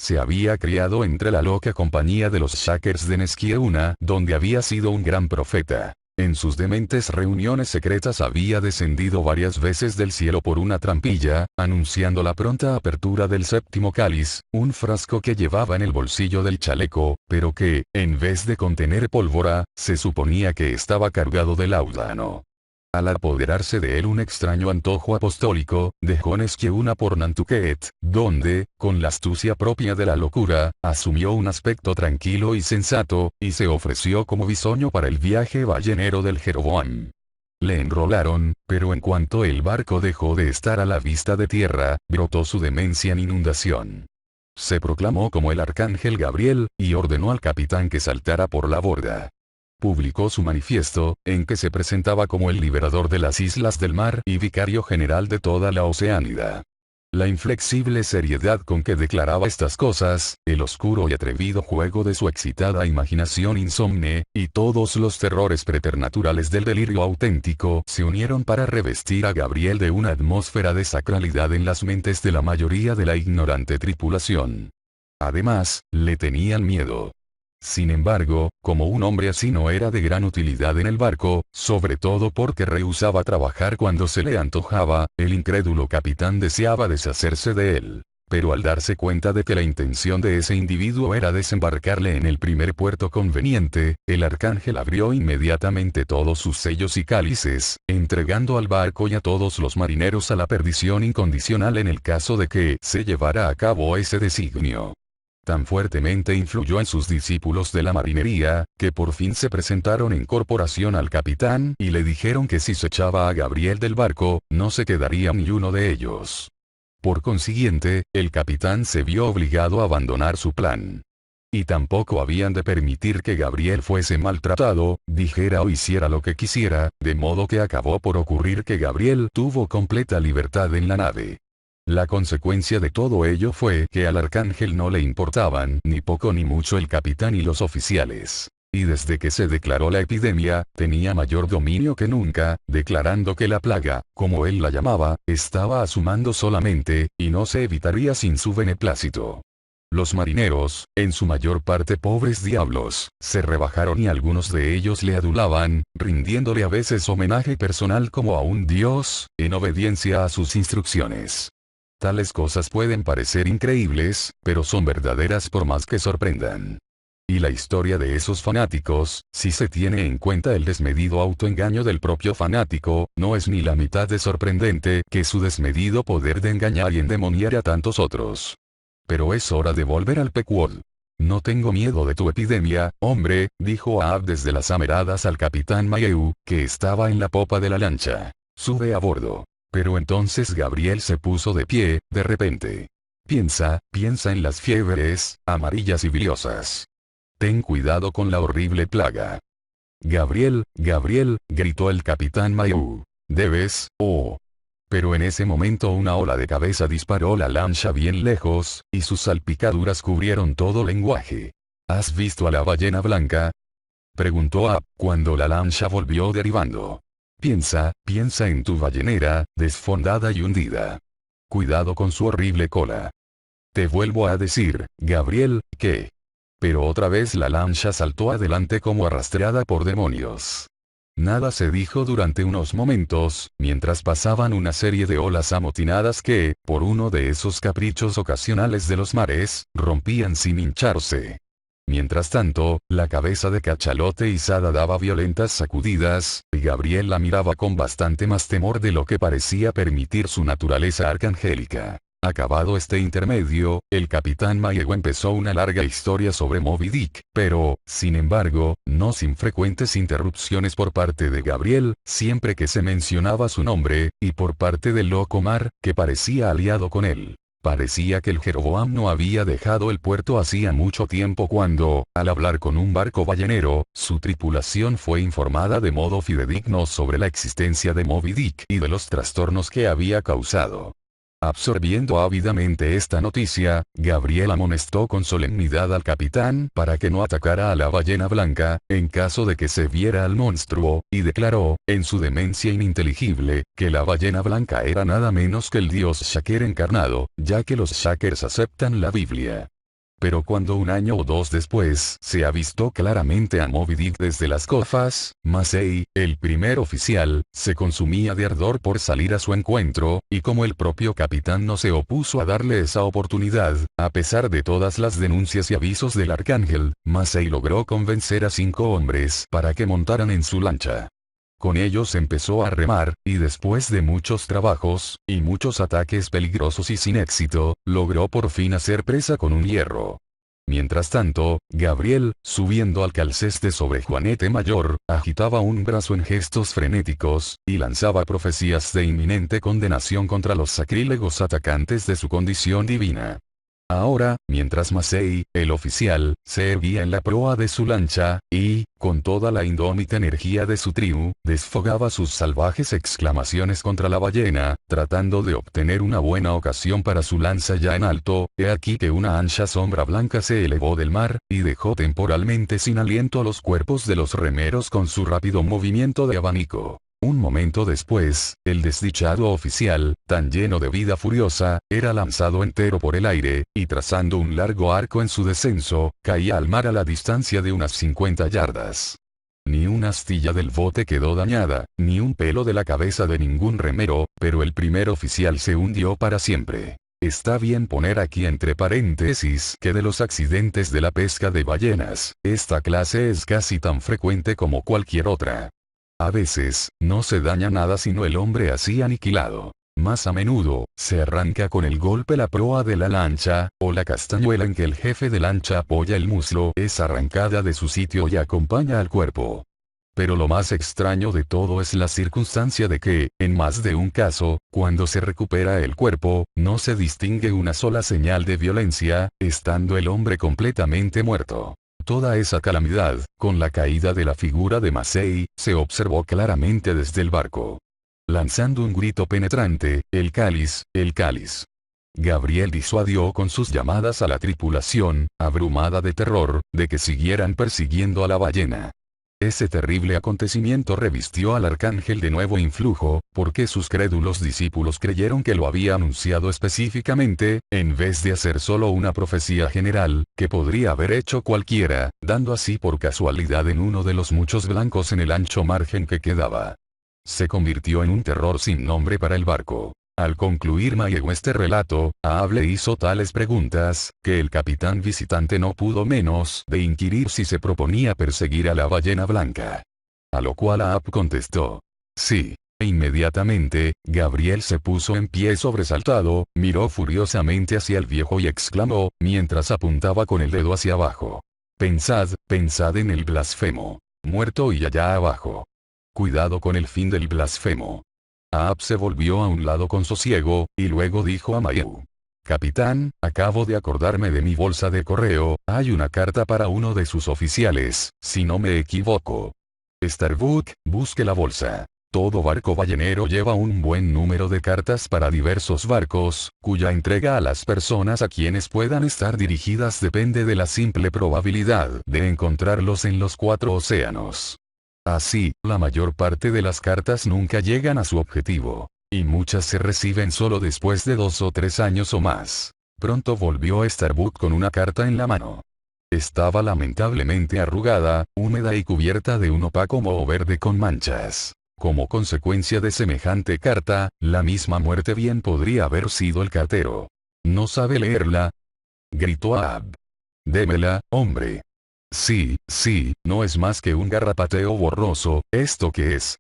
se había criado entre la loca compañía de los Shakers de Nesquieuna, donde había sido un gran profeta. En sus dementes reuniones secretas había descendido varias veces del cielo por una trampilla, anunciando la pronta apertura del séptimo cáliz, un frasco que llevaba en el bolsillo del chaleco, pero que, en vez de contener pólvora, se suponía que estaba cargado de láudano. Al apoderarse de él un extraño antojo apostólico, dejó Nesquieuna por Nantucket, donde, con la astucia propia de la locura, asumió un aspecto tranquilo y sensato, y se ofreció como bisoño para el viaje ballenero del Jeroboam. Le enrolaron, pero en cuanto el barco dejó de estar a la vista de tierra, brotó su demencia en inundación. Se proclamó como el arcángel Gabriel, y ordenó al capitán que saltara por la borda. Publicó su manifiesto, en que se presentaba como el liberador de las islas del mar y vicario general de toda la Oceánida. La inflexible seriedad con que declaraba estas cosas, el oscuro y atrevido juego de su excitada imaginación insomne, y todos los terrores preternaturales del delirio auténtico se unieron para revestir a Gabriel de una atmósfera de sacralidad en las mentes de la mayoría de la ignorante tripulación. Además, le tenían miedo. Sin embargo, como un hombre así no era de gran utilidad en el barco, sobre todo porque rehusaba trabajar cuando se le antojaba, el incrédulo capitán deseaba deshacerse de él. Pero al darse cuenta de que la intención de ese individuo era desembarcarle en el primer puerto conveniente, el arcángel abrió inmediatamente todos sus sellos y cálices, entregando al barco y a todos los marineros a la perdición incondicional en el caso de que se llevara a cabo ese designio. Tan fuertemente influyó en sus discípulos de la marinería, que por fin se presentaron en corporación al capitán y le dijeron que si se echaba a Gabriel del barco, no se quedaría ni uno de ellos. Por consiguiente, el capitán se vio obligado a abandonar su plan. Y tampoco habían de permitir que Gabriel fuese maltratado, dijera o hiciera lo que quisiera, de modo que acabó por ocurrir que Gabriel tuvo completa libertad en la nave. La consecuencia de todo ello fue que al arcángel no le importaban ni poco ni mucho el capitán y los oficiales. Y desde que se declaró la epidemia, tenía mayor dominio que nunca, declarando que la plaga, como él la llamaba, estaba a su mando solamente, y no se evitaría sin su beneplácito. Los marineros, en su mayor parte pobres diablos, se rebajaron y algunos de ellos le adulaban, rindiéndole a veces homenaje personal como a un dios, en obediencia a sus instrucciones. Tales cosas pueden parecer increíbles, pero son verdaderas por más que sorprendan. Y la historia de esos fanáticos, si se tiene en cuenta el desmedido autoengaño del propio fanático, no es ni la mitad de sorprendente que su desmedido poder de engañar y endemoniar a tantos otros. Pero es hora de volver al Pequod. No tengo miedo de tu epidemia, hombre, dijo Ahab desde las ameradas al capitán Mayeu, que estaba en la popa de la lancha. Sube a bordo. Pero entonces Gabriel se puso de pie, de repente. Piensa en las fiebres, amarillas y biliosas. Ten cuidado con la horrible plaga. Gabriel, gritó el capitán Mayeu. Debes, oh. Pero en ese momento una ola de cabeza disparó la lancha bien lejos, y sus salpicaduras cubrieron todo lenguaje. ¿Has visto a la ballena blanca? Preguntó Ahab, cuando la lancha volvió derivando. Piensa en tu ballenera, desfondada y hundida. Cuidado con su horrible cola. Te vuelvo a decir, Gabriel, que... Pero otra vez la lancha saltó adelante como arrastrada por demonios. Nada se dijo durante unos momentos, mientras pasaban una serie de olas amotinadas que, por uno de esos caprichos ocasionales de los mares, rompían sin hincharse. Mientras tanto, la cabeza de cachalote izada daba violentas sacudidas, y Gabriel la miraba con bastante más temor de lo que parecía permitir su naturaleza arcangélica. Acabado este intermedio, el capitán Mayeu empezó una larga historia sobre Moby Dick, pero, sin embargo, no sin frecuentes interrupciones por parte de Gabriel, siempre que se mencionaba su nombre, y por parte del loco mar, que parecía aliado con él. Parecía que el Jeroboam no había dejado el puerto hacía mucho tiempo cuando, al hablar con un barco ballenero, su tripulación fue informada de modo fidedigno sobre la existencia de Moby Dick y de los trastornos que había causado. Absorbiendo ávidamente esta noticia, Gabriel amonestó con solemnidad al capitán para que no atacara a la ballena blanca, en caso de que se viera al monstruo, y declaró, en su demencia ininteligible, que la ballena blanca era nada menos que el dios Shaker encarnado, ya que los Shakers aceptan la Biblia. Pero cuando un año o dos después se avistó claramente a Moby Dick desde las cofas, Massey, el primer oficial, se consumía de ardor por salir a su encuentro, y como el propio capitán no se opuso a darle esa oportunidad, a pesar de todas las denuncias y avisos del arcángel, Massey logró convencer a 5 hombres para que montaran en su lancha. Con ellos empezó a remar, y después de muchos trabajos, y muchos ataques peligrosos y sin éxito, logró por fin hacer presa con un hierro. Mientras tanto, Gabriel, subiendo al calceste sobre Juanete Mayor, agitaba un brazo en gestos frenéticos, y lanzaba profecías de inminente condenación contra los sacrílegos atacantes de su condición divina. Ahora, mientras Massey, el oficial, se erguía en la proa de su lancha, y, con toda la indómita energía de su tribu, desfogaba sus salvajes exclamaciones contra la ballena, tratando de obtener una buena ocasión para su lanza ya en alto, he aquí que una ancha sombra blanca se elevó del mar, y dejó temporalmente sin aliento a los cuerpos de los remeros con su rápido movimiento de abanico. Un momento después, el desdichado oficial, tan lleno de vida furiosa, era lanzado entero por el aire, y trazando un largo arco en su descenso, caía al mar a la distancia de unas 50 yardas. Ni una astilla del bote quedó dañada, ni un pelo de la cabeza de ningún remero, pero el primer oficial se hundió para siempre. Está bien poner aquí entre paréntesis que de los accidentes de la pesca de ballenas, esta clase es casi tan frecuente como cualquier otra. A veces, no se daña nada sino el hombre así aniquilado. Más a menudo, se arranca con el golpe la proa de la lancha, o la castañuela en que el jefe de lancha apoya el muslo es arrancada de su sitio y acompaña al cuerpo. Pero lo más extraño de todo es la circunstancia de que, en más de un caso, cuando se recupera el cuerpo, no se distingue una sola señal de violencia, estando el hombre completamente muerto. Toda esa calamidad, con la caída de la figura de Massey, se observó claramente desde el barco. Lanzando un grito penetrante, el cáliz, el cáliz. Gabriel disuadió con sus llamadas a la tripulación, abrumada de terror, de que siguieran persiguiendo a la ballena. Ese terrible acontecimiento revistió al arcángel de nuevo influjo, porque sus crédulos discípulos creyeron que lo había anunciado específicamente, en vez de hacer solo una profecía general, que podría haber hecho cualquiera, dando así por casualidad en uno de los muchos blancos en el ancho margen que quedaba. Se convirtió en un terror sin nombre para el barco. Al concluir Mayhew este relato, Ahab le hizo tales preguntas, que el capitán visitante no pudo menos de inquirir si se proponía perseguir a la ballena blanca. A lo cual Ahab contestó: sí. E inmediatamente, Gabriel se puso en pie sobresaltado, miró furiosamente hacia el viejo y exclamó, mientras apuntaba con el dedo hacia abajo: pensad, pensad en el blasfemo. Muerto y allá abajo. Cuidado con el fin del blasfemo. Ahab se volvió a un lado con sosiego, y luego dijo a Mayhew: capitán, acabo de acordarme de mi bolsa de correo, hay una carta para uno de sus oficiales, si no me equivoco. Starbuck, busque la bolsa. Todo barco ballenero lleva un buen número de cartas para diversos barcos, cuya entrega a las personas a quienes puedan estar dirigidas depende de la simple probabilidad de encontrarlos en los 4 océanos. Así, la mayor parte de las cartas nunca llegan a su objetivo, y muchas se reciben solo después de 2 o 3 años o más. Pronto volvió Starbuck con una carta en la mano. Estaba lamentablemente arrugada, húmeda y cubierta de un opaco moho verde con manchas. Como consecuencia de semejante carta, la misma muerte bien podría haber sido el cartero. ¿No sabe leerla?, gritó Ahab. Démela, hombre. Sí, sí, no es más que un garrapateo borroso, ¿esto qué es?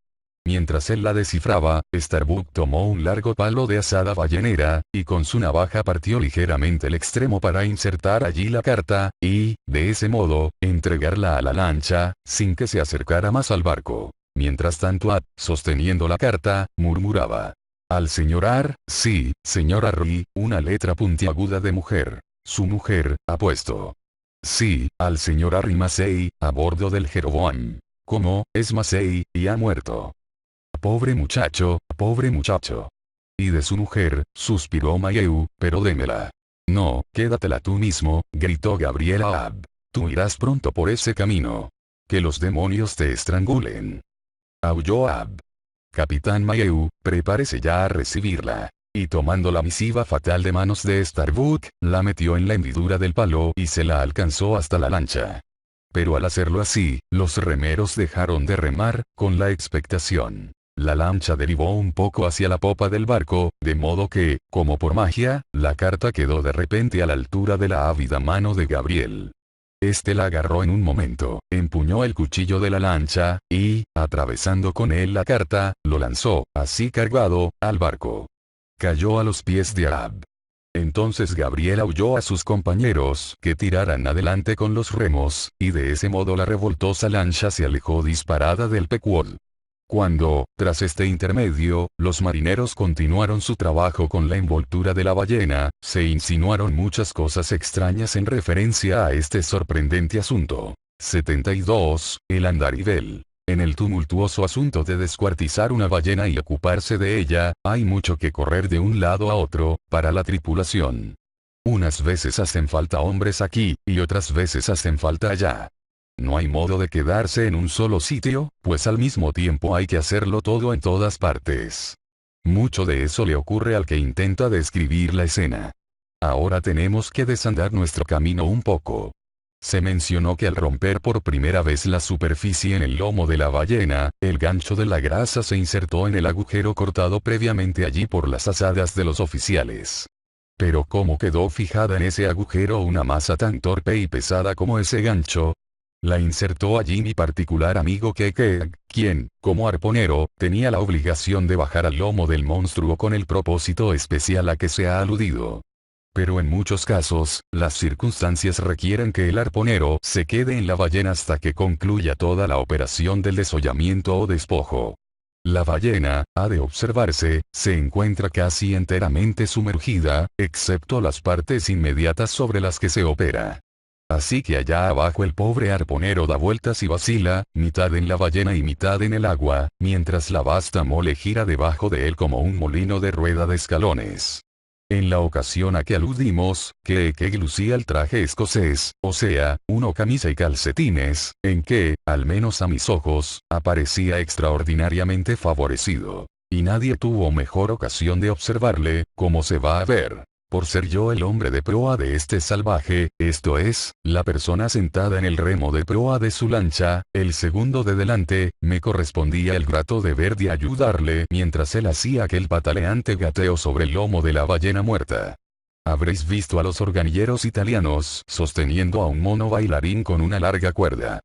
Mientras él la descifraba, Starbuck tomó un largo palo de asada ballenera, y con su navaja partió ligeramente el extremo para insertar allí la carta, y, de ese modo, entregarla a la lancha, sin que se acercara más al barco. Mientras tanto Ahab, sosteniendo la carta, murmuraba: al señor Ar, sí, señor Arry, una letra puntiaguda de mujer. Su mujer, apuesto. Sí, al señor Harry Massey, a bordo del Jeroboam. ¿Cómo, es Massey, y ha muerto? Pobre muchacho, pobre muchacho. Y de su mujer, suspiró Mayhew, pero démela. No, quédatela tú mismo, gritó Gabriel a Ahab. Tú irás pronto por ese camino. Que los demonios te estrangulen. Aulló Ahab. Capitán Mayhew, prepárese ya a recibirla. Y tomando la misiva fatal de manos de Starbuck, la metió en la hendidura del palo y se la alcanzó hasta la lancha. Pero al hacerlo así, los remeros dejaron de remar, con la expectación. La lancha derivó un poco hacia la popa del barco, de modo que, como por magia, la carta quedó de repente a la altura de la ávida mano de Gabriel. Este la agarró en un momento, empuñó el cuchillo de la lancha, y, atravesando con él la carta, lo lanzó, así cargado, al barco. Cayó a los pies de Ahab. Entonces Gabriel aulló a sus compañeros que tiraran adelante con los remos, y de ese modo la revoltosa lancha se alejó disparada del Pequod. Cuando, tras este intermedio, los marineros continuaron su trabajo con la envoltura de la ballena, se insinuaron muchas cosas extrañas en referencia a este sorprendente asunto. 72. El andarivel. En el tumultuoso asunto de descuartizar una ballena y ocuparse de ella, hay mucho que correr de un lado a otro, para la tripulación. Unas veces hacen falta hombres aquí, y otras veces hacen falta allá. No hay modo de quedarse en un solo sitio, pues al mismo tiempo hay que hacerlo todo en todas partes. Mucho de eso le ocurre al que intenta describir la escena. Ahora tenemos que desandar nuestro camino un poco. Se mencionó que al romper por primera vez la superficie en el lomo de la ballena, el gancho de la grasa se insertó en el agujero cortado previamente allí por las azadas de los oficiales. Pero ¿cómo quedó fijada en ese agujero una masa tan torpe y pesada como ese gancho? La insertó allí mi particular amigo Keke, quien, como arponero, tenía la obligación de bajar al lomo del monstruo con el propósito especial a que se ha aludido. Pero en muchos casos, las circunstancias requieren que el arponero se quede en la ballena hasta que concluya toda la operación del desollamiento o despojo. La ballena, ha de observarse, se encuentra casi enteramente sumergida, excepto las partes inmediatas sobre las que se opera. Así que allá abajo el pobre arponero da vueltas y vacila, mitad en la ballena y mitad en el agua, mientras la vasta mole gira debajo de él como un molino de rueda de escalones. En la ocasión a que aludimos, que lucía el traje escocés, o sea, uno camisa y calcetines, en que, al menos a mis ojos, aparecía extraordinariamente favorecido. Y nadie tuvo mejor ocasión de observarle, como se va a ver. Por ser yo el hombre de proa de este salvaje, esto es, la persona sentada en el remo de proa de su lancha, el segundo de delante, me correspondía el grato deber de ayudarle mientras él hacía aquel pataleante gateo sobre el lomo de la ballena muerta. Habréis visto a los organilleros italianos sosteniendo a un mono bailarín con una larga cuerda.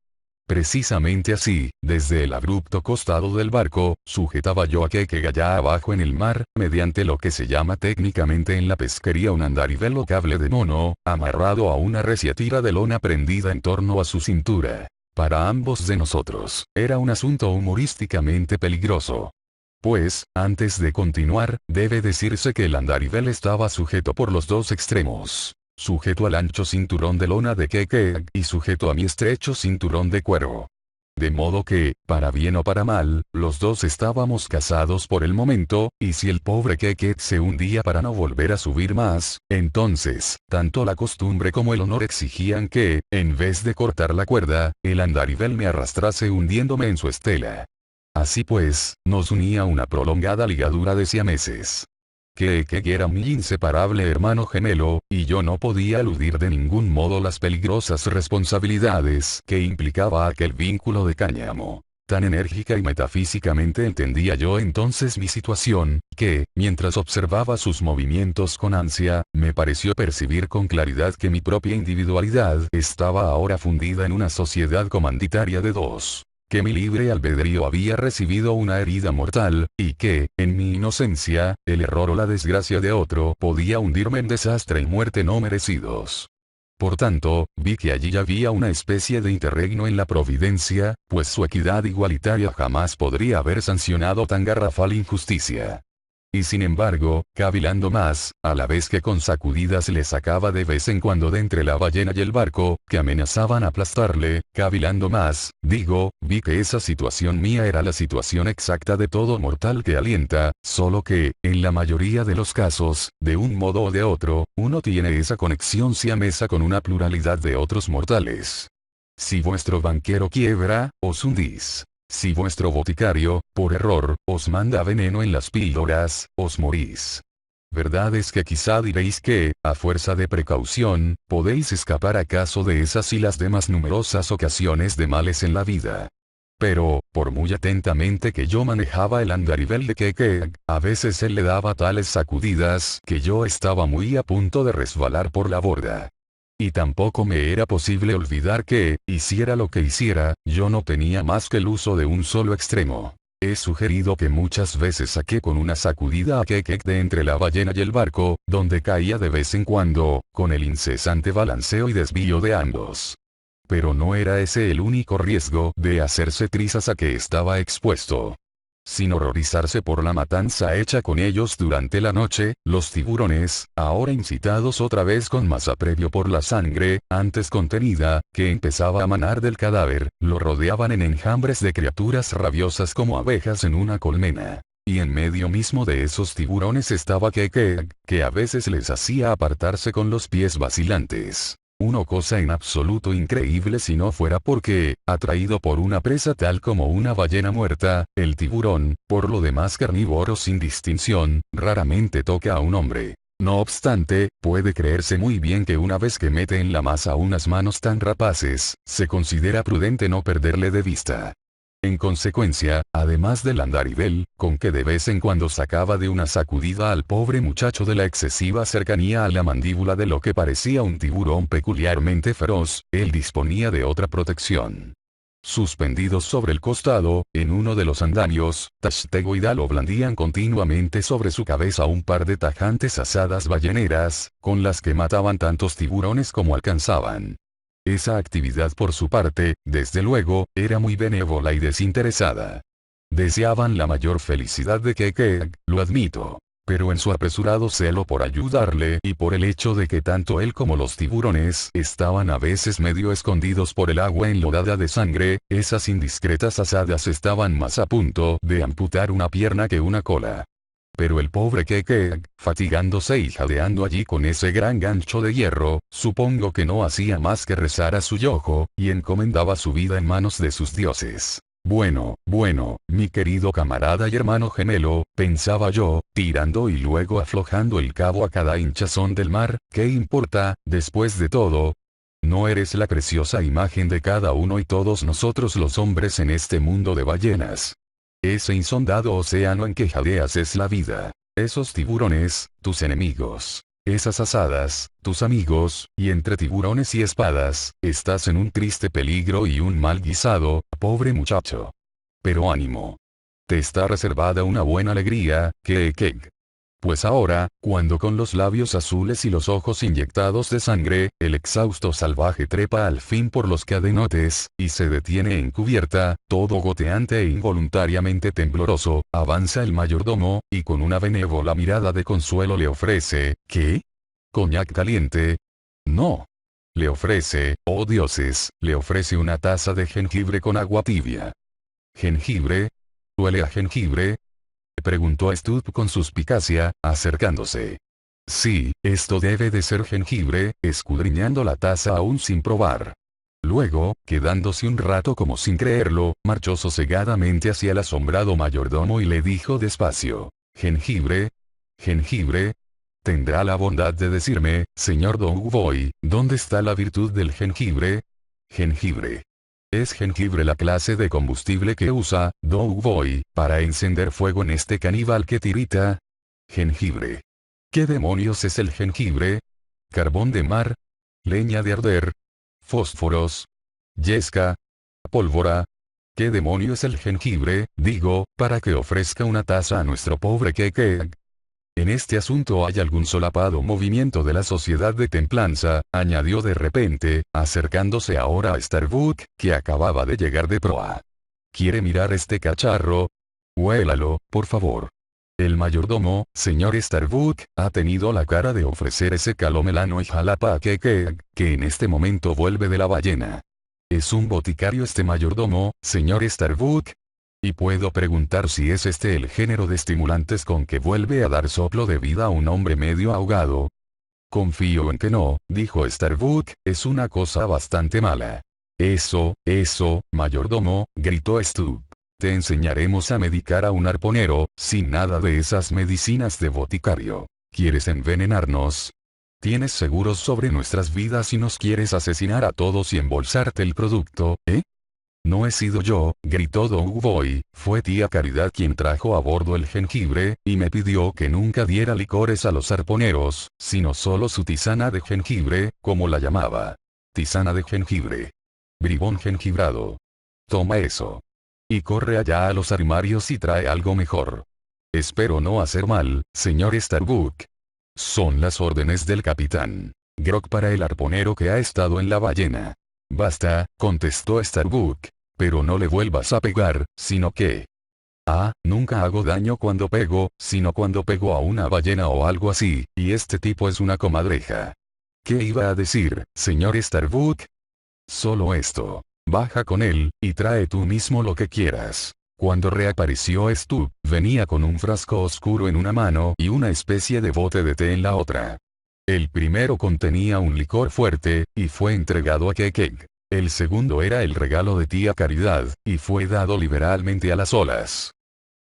Precisamente así, desde el abrupto costado del barco, sujetaba yo a Keke allá abajo en el mar, mediante lo que se llama técnicamente en la pesquería un andarivel o cable de mono, amarrado a una recia tira de lona prendida en torno a su cintura. Para ambos de nosotros, era un asunto humorísticamente peligroso. Pues, antes de continuar, debe decirse que el andarivel estaba sujeto por los dos extremos. Sujeto al ancho cinturón de lona de Keke y sujeto a mi estrecho cinturón de cuero. De modo que, para bien o para mal, los dos estábamos casados por el momento, y si el pobre Keke se hundía para no volver a subir más, entonces, tanto la costumbre como el honor exigían que, en vez de cortar la cuerda, el andarivel me arrastrase hundiéndome en su estela. Así pues, nos unía una prolongada ligadura de siameses. Que era mi inseparable hermano gemelo, y yo no podía eludir de ningún modo las peligrosas responsabilidades que implicaba aquel vínculo de cáñamo. Tan enérgica y metafísicamente entendía yo entonces mi situación, que, mientras observaba sus movimientos con ansia, me pareció percibir con claridad que mi propia individualidad estaba ahora fundida en una sociedad comanditaria de dos. Que mi libre albedrío había recibido una herida mortal, y que, en mi inocencia, el error o la desgracia de otro podía hundirme en desastre y muerte no merecidos. Por tanto, vi que allí había una especie de interregno en la providencia, pues su equidad igualitaria jamás podría haber sancionado tan garrafal injusticia. Y sin embargo, cavilando más, a la vez que con sacudidas le sacaba de vez en cuando de entre la ballena y el barco, que amenazaban aplastarle, cavilando más, digo, vi que esa situación mía era la situación exacta de todo mortal que alienta, solo que, en la mayoría de los casos, de un modo o de otro, uno tiene esa conexión siamesa con una pluralidad de otros mortales. Si vuestro banquero quiebra, os hundís. Si vuestro boticario, por error, os manda veneno en las píldoras, os morís. Verdad es que quizá diréis que, a fuerza de precaución, podéis escapar acaso de esas y las demás numerosas ocasiones de males en la vida. Pero, por muy atentamente que yo manejaba el andarivel de Keke, a veces él le daba tales sacudidas que yo estaba muy a punto de resbalar por la borda. Y tampoco me era posible olvidar que, hiciera lo que hiciera, yo no tenía más que el uso de un solo extremo. He sugerido que muchas veces saqué con una sacudida a Keke de entre la ballena y el barco, donde caía de vez en cuando, con el incesante balanceo y desvío de ambos. Pero no era ese el único riesgo de hacerse trizas a que estaba expuesto. Sin horrorizarse por la matanza hecha con ellos durante la noche, los tiburones, ahora incitados otra vez con más apremio por la sangre, antes contenida, que empezaba a manar del cadáver, lo rodeaban en enjambres de criaturas rabiosas como abejas en una colmena. Y en medio mismo de esos tiburones estaba Keke, que a veces les hacía apartarse con los pies vacilantes. Una cosa en absoluto increíble si no fuera porque, atraído por una presa tal como una ballena muerta, el tiburón, por lo demás carnívoro sin distinción, raramente toca a un hombre. No obstante, puede creerse muy bien que una vez que mete en la masa unas manos tan rapaces, se considera prudente no perderle de vista. En consecuencia, además del andarivel, con que de vez en cuando sacaba de una sacudida al pobre muchacho de la excesiva cercanía a la mandíbula de lo que parecía un tiburón peculiarmente feroz, él disponía de otra protección. Suspendidos sobre el costado, en uno de los andamios, Tashtego y Dalo blandían continuamente sobre su cabeza un par de tajantes asadas balleneras, con las que mataban tantos tiburones como alcanzaban. Esa actividad por su parte, desde luego, era muy benévola y desinteresada. Deseaban la mayor felicidad de Keke, lo admito. Pero en su apresurado celo por ayudarle y por el hecho de que tanto él como los tiburones estaban a veces medio escondidos por el agua enlodada de sangre, esas indiscretas asadas estaban más a punto de amputar una pierna que una cola. Pero el pobre Keke, fatigándose y jadeando allí con ese gran gancho de hierro, supongo que no hacía más que rezar a su yojo, y encomendaba su vida en manos de sus dioses. Bueno, mi querido camarada y hermano gemelo, pensaba yo, tirando y luego aflojando el cabo a cada hinchazón del mar, ¿qué importa, después de todo? ¿No eres la preciosa imagen de cada uno y todos nosotros los hombres en este mundo de ballenas? Ese insondado océano en que jadeas es la vida. Esos tiburones, tus enemigos. Esas asadas, tus amigos, y entre tiburones y espadas, estás en un triste peligro y un mal guisado, pobre muchacho. Pero ánimo. Te está reservada una buena alegría, Keke. Pues ahora, cuando con los labios azules y los ojos inyectados de sangre, el exhausto salvaje trepa al fin por los cadenotes, y se detiene en cubierta, todo goteante e involuntariamente tembloroso, avanza el mayordomo, y con una benévola mirada de consuelo le ofrece, ¿qué? ¿Coñac caliente? No. Le ofrece, oh dioses, le ofrece una taza de jengibre con agua tibia. ¿Jengibre? ¿Huele a jengibre? Preguntó Stubb con suspicacia, acercándose. Sí, esto debe de ser jengibre, escudriñando la taza aún sin probar. Luego, quedándose un rato como sin creerlo, marchó sosegadamente hacia el asombrado mayordomo y le dijo despacio, ¿jengibre? ¿Jengibre? ¿Tendrá la bondad de decirme, señor Doughboy, dónde está la virtud del jengibre? Jengibre. ¿Es jengibre la clase de combustible que usa, Doughboy, para encender fuego en este caníbal que tirita? Jengibre. ¿Qué demonios es el jengibre? ¿Carbón de mar? ¿Leña de arder? ¿Fósforos? ¿Yesca? ¿Pólvora? ¿Qué demonio es el jengibre, digo, para que ofrezca una taza a nuestro pobre Keke? En este asunto hay algún solapado movimiento de la sociedad de templanza, añadió de repente, acercándose ahora a Starbuck, que acababa de llegar de proa. ¿Quiere mirar este cacharro? Huélalo, por favor. El mayordomo, señor Starbuck, ha tenido la cara de ofrecer ese calomelano y jalapa a Keke, que en este momento vuelve de la ballena. ¿Es un boticario este mayordomo, señor Starbuck? Y puedo preguntar si es este el género de estimulantes con que vuelve a dar soplo de vida a un hombre medio ahogado. Confío en que no, dijo Starbuck, es una cosa bastante mala. Eso, mayordomo, gritó Stubb. Te enseñaremos a medicar a un arponero, sin nada de esas medicinas de boticario. ¿Quieres envenenarnos? ¿Tienes seguros sobre nuestras vidas y nos quieres asesinar a todos y embolsarte el producto, eh? No he sido yo, gritó Doughboy, fue tía Caridad quien trajo a bordo el jengibre, y me pidió que nunca diera licores a los arponeros, sino solo su tisana de jengibre, como la llamaba. Tisana de jengibre. Bribón jengibrado. Toma eso. Y corre allá a los armarios y trae algo mejor. Espero no hacer mal, señor Starbuck. Son las órdenes del capitán. Grog para el arponero que ha estado en la ballena. Basta, contestó Starbuck. Pero no le vuelvas a pegar, sino que... Ah, nunca hago daño cuando pego, sino cuando pego a una ballena o algo así, y este tipo es una comadreja. ¿Qué iba a decir, señor Starbuck? Solo esto. Baja con él, y trae tú mismo lo que quieras. Cuando reapareció Stu, venía con un frasco oscuro en una mano y una especie de bote de té en la otra. El primero contenía un licor fuerte, y fue entregado a Kekek. El segundo era el regalo de tía Caridad, y fue dado liberalmente a las olas.